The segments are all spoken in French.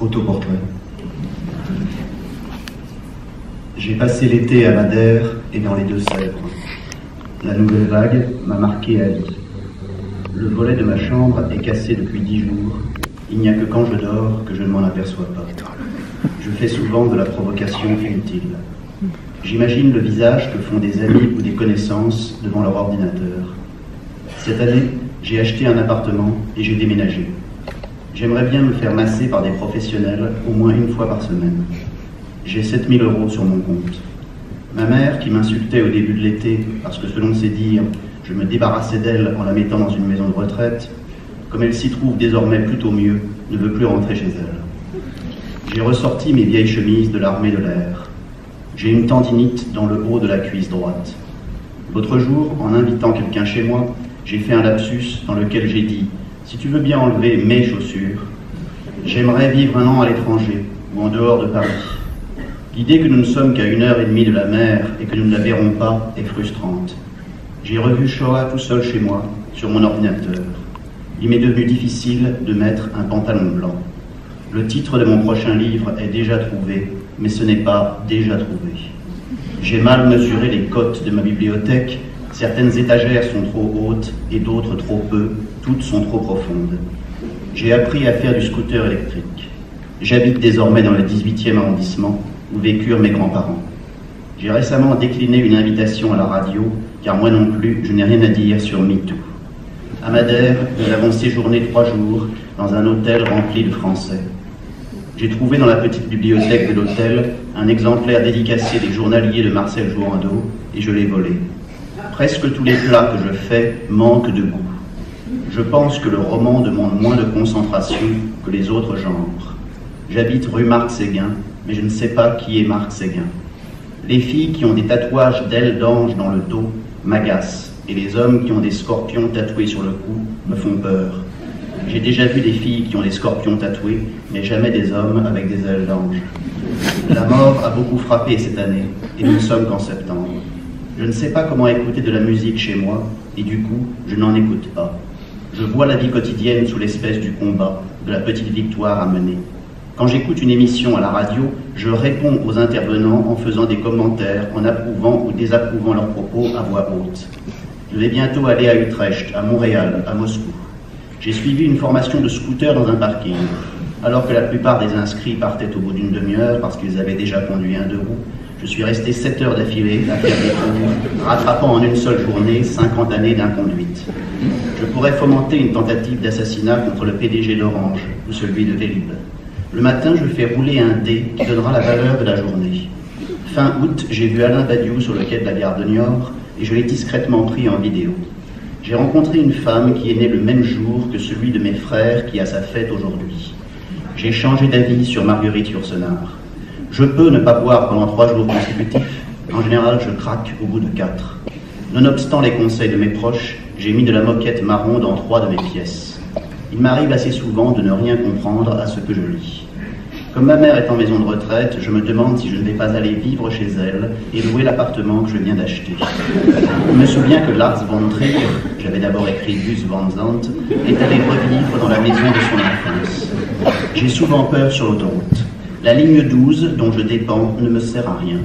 Autoportrait. J'ai passé l'été à Madère et dans les Deux-Sèvres. La nouvelle vague m'a marqué à vie. Le volet de ma chambre est cassé depuis 10 jours. Il n'y a que quand je dors que je ne m'en aperçois pas. Je fais souvent de la provocation inutile. J'imagine le visage que font des amis ou des connaissances devant leur ordinateur. Cette année, j'ai acheté un appartement et j'ai déménagé. J'aimerais bien me faire masser par des professionnels au moins une fois par semaine. J'ai 7 000 € sur mon compte. Ma mère, qui m'insultait au début de l'été parce que selon ses dires, je me débarrassais d'elle en la mettant dans une maison de retraite, comme elle s'y trouve désormais plutôt mieux, ne veut plus rentrer chez elle. J'ai ressorti mes vieilles chemises de l'armée de l'air. J'ai une tendinite dans le haut de la cuisse droite. L'autre jour, en invitant quelqu'un chez moi, j'ai fait un lapsus dans lequel j'ai dit « Si tu veux bien enlever mes chaussures, j'aimerais vivre un an à l'étranger ou en dehors de Paris. » L'idée que nous ne sommes qu'à 1h30 de la mer et que nous ne la verrons pas est frustrante. J'ai revu Shoah tout seul chez moi, sur mon ordinateur. Il m'est devenu difficile de mettre un pantalon blanc. Le titre de mon prochain livre est déjà trouvé, mais ce n'est pas déjà trouvé. J'ai mal mesuré les cotes de ma bibliothèque. Certaines étagères sont trop hautes et d'autres trop peu. Toutes sont trop profondes. J'ai appris à faire du scooter électrique. J'habite désormais dans le 18e arrondissement, où vécurent mes grands-parents. J'ai récemment décliné une invitation à la radio, car moi non plus, je n'ai rien à dire sur MeToo. À Madère, nous avons séjourné 3 jours dans un hôtel rempli de Français. J'ai trouvé dans la petite bibliothèque de l'hôtel un exemplaire dédicacé des journaliers de Marcel Jourandeau, et je l'ai volé. Presque tous les plats que je fais manquent de goût. Je pense que le roman demande moins de concentration que les autres genres. J'habite rue Marc Séguin, mais je ne sais pas qui est Marc Séguin. Les filles qui ont des tatouages d'ailes d'ange dans le dos m'agacent, et les hommes qui ont des scorpions tatoués sur le cou me font peur. J'ai déjà vu des filles qui ont des scorpions tatoués, mais jamais des hommes avec des ailes d'ange. La mort a beaucoup frappé cette année, et nous ne sommes qu'en septembre. Je ne sais pas comment écouter de la musique chez moi, et du coup, je n'en écoute pas. Je vois la vie quotidienne sous l'espèce du combat, de la petite victoire à mener. Quand j'écoute une émission à la radio, je réponds aux intervenants en faisant des commentaires, en approuvant ou désapprouvant leurs propos à voix haute. Je vais bientôt aller à Utrecht, à Montréal, à Moscou. J'ai suivi une formation de scooter dans un parking. Alors que la plupart des inscrits partaient au bout d'une demi-heure parce qu'ils avaient déjà conduit un 2 roues, je suis resté 7 heures d'affilée à faire des tours, rattrapant en une seule journée 50 années d'inconduite. Je pourrais fomenter une tentative d'assassinat contre le PDG d'Orange ou celui de Vélib. Le matin, je fais rouler un dé qui donnera la valeur de la journée. Fin août, j'ai vu Alain Badiou sur le quai de la gare de Niort et je l'ai discrètement pris en vidéo. J'ai rencontré une femme qui est née le même jour que celui de mes frères qui a sa fête aujourd'hui. J'ai changé d'avis sur Marguerite Yourcenar. Je peux ne pas boire pendant 3 jours consécutifs. En général, je craque au bout de 4. Nonobstant les conseils de mes proches, j'ai mis de la moquette marron dans 3 de mes pièces. Il m'arrive assez souvent de ne rien comprendre à ce que je lis. Comme ma mère est en maison de retraite, je me demande si je ne vais pas aller vivre chez elle et louer l'appartement que je viens d'acheter. Je me souviens que Lars von Trier, j'avais d'abord écrit Gus van Sant, est allé revivre dans la maison de son enfance. J'ai souvent peur sur l'autoroute. La ligne 12, dont je dépends, ne me sert à rien.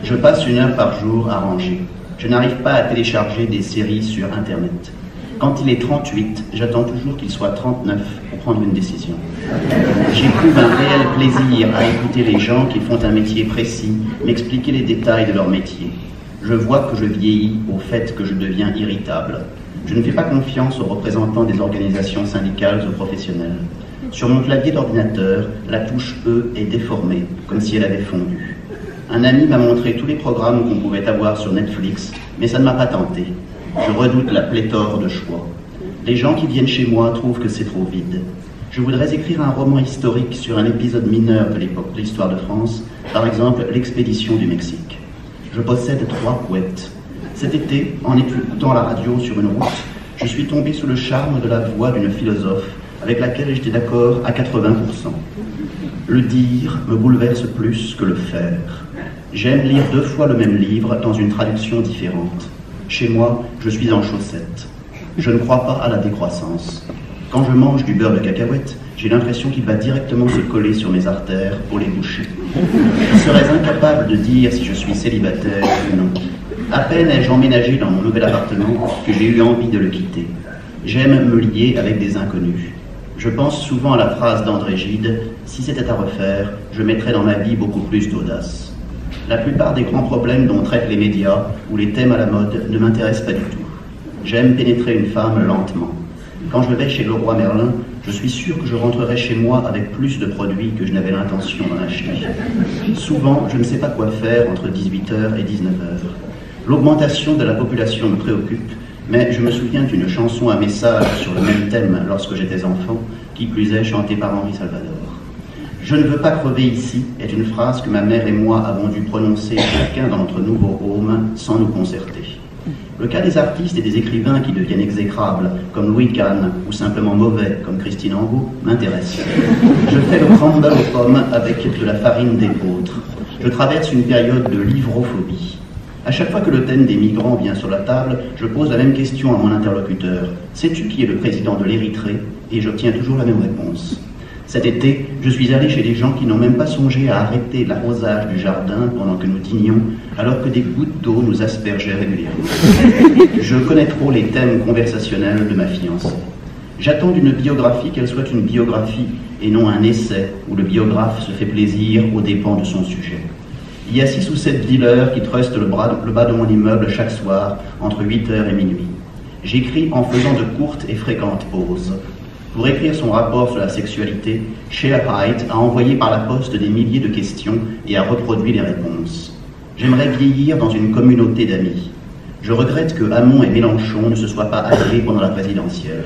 Je passe 1 heure par jour à ranger. Je n'arrive pas à télécharger des séries sur Internet. Quand il est 38, j'attends toujours qu'il soit 39 pour prendre une décision. J'éprouve un réel plaisir à écouter les gens qui font un métier précis, m'expliquer les détails de leur métier. Je vois que je vieillis au fait que je deviens irritable. Je ne fais pas confiance aux représentants des organisations syndicales ou professionnelles. Sur mon clavier d'ordinateur, la touche E est déformée, comme si elle avait fondu. Un ami m'a montré tous les programmes qu'on pouvait avoir sur Netflix, mais ça ne m'a pas tenté. Je redoute la pléthore de choix. Les gens qui viennent chez moi trouvent que c'est trop vide. Je voudrais écrire un roman historique sur un épisode mineur de l'époque de l'histoire de France, par exemple l'expédition du Mexique. Je possède 3 couettes. Cet été, en écoutant la radio sur une route, je suis tombé sous le charme de la voix d'une philosophe avec laquelle j'étais d'accord à 80%. Le dire me bouleverse plus que le faire. J'aime lire 2 fois le même livre dans une traduction différente. Chez moi, je suis en chaussettes. Je ne crois pas à la décroissance. Quand je mange du beurre de cacahuète, j'ai l'impression qu'il va directement se coller sur mes artères pour les boucher. Je serais incapable de dire si je suis célibataire ou non. À peine ai-je emménagé dans mon nouvel appartement que j'ai eu envie de le quitter. J'aime me lier avec des inconnus. Je pense souvent à la phrase d'André Gide, « Si c'était à refaire, je mettrais dans ma vie beaucoup plus d'audace ». La plupart des grands problèmes dont traitent les médias ou les thèmes à la mode ne m'intéressent pas du tout. J'aime pénétrer une femme lentement. Quand je vais chez Leroy Merlin, je suis sûr que je rentrerai chez moi avec plus de produits que je n'avais l'intention d'en acheter. Souvent, je ne sais pas quoi faire entre 18h et 19h. L'augmentation de la population me préoccupe, mais je me souviens d'une chanson à message sur le même thème lorsque j'étais enfant, qui plus est chantée par Henri Salvador. « Je ne veux pas crever ici » est une phrase que ma mère et moi avons dû prononcer chacun dans notre nouveau home sans nous concerter. Le cas des artistes et des écrivains qui deviennent exécrables, comme Louis Kahn, ou simplement mauvais, comme Christine Angot, m'intéresse. Je fais le crumble aux pommes avec de la farine d'épeautre. Je traverse une période de livrophobie. À chaque fois que le thème des migrants vient sur la table, je pose la même question à mon interlocuteur. Sais-tu qui est le président de l'Érythrée? Et j'obtiens toujours la même réponse. Cet été, je suis allé chez des gens qui n'ont même pas songé à arrêter l'arrosage du jardin pendant que nous dînions, alors que des gouttes d'eau nous aspergeaient régulièrement. Je connais trop les thèmes conversationnels de ma fiancée. J'attends d'une biographie qu'elle soit une biographie et non un essai où le biographe se fait plaisir aux dépens de son sujet. Il y a 6 ou 7 dealers qui trustent le bas de mon immeuble chaque soir entre 8h et minuit. J'écris en faisant de courtes et fréquentes pauses. Pour écrire son rapport sur la sexualité, Sheila Haidt a envoyé par la poste des milliers de questions et a reproduit les réponses. J'aimerais vieillir dans une communauté d'amis. Je regrette que Hamon et Mélenchon ne se soient pas alliés pendant la présidentielle.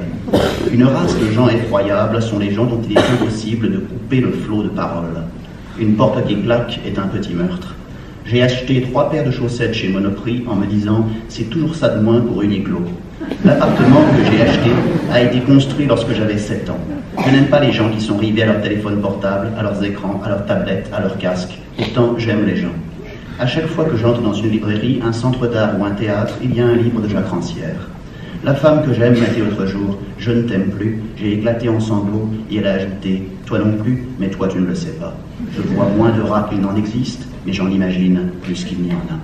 Une race de gens effroyables sont les gens dont il est impossible de couper le flot de paroles. Une porte qui claque est un petit meurtre. J'ai acheté 3 paires de chaussettes chez Monoprix en me disant « c'est toujours ça de moins pour Uniqlo ». L'appartement que j'ai acheté a été construit lorsque j'avais 7 ans. Je n'aime pas les gens qui sont rivés à leur téléphone portable, à leurs écrans, à leurs tablettes, à leurs casques. Pourtant, j'aime les gens. À chaque fois que j'entre dans une librairie, un centre d'art ou un théâtre, il y a un livre de Jacques Rancière. La femme que j'aime m'a dit l'autre jour « Je ne t'aime plus ». J'ai éclaté en sanglots et elle a ajouté « Toi non plus, mais toi tu ne le sais pas. Je vois moins de rats qu'il n'en existe, mais j'en imagine plus qu'il n'y en a ».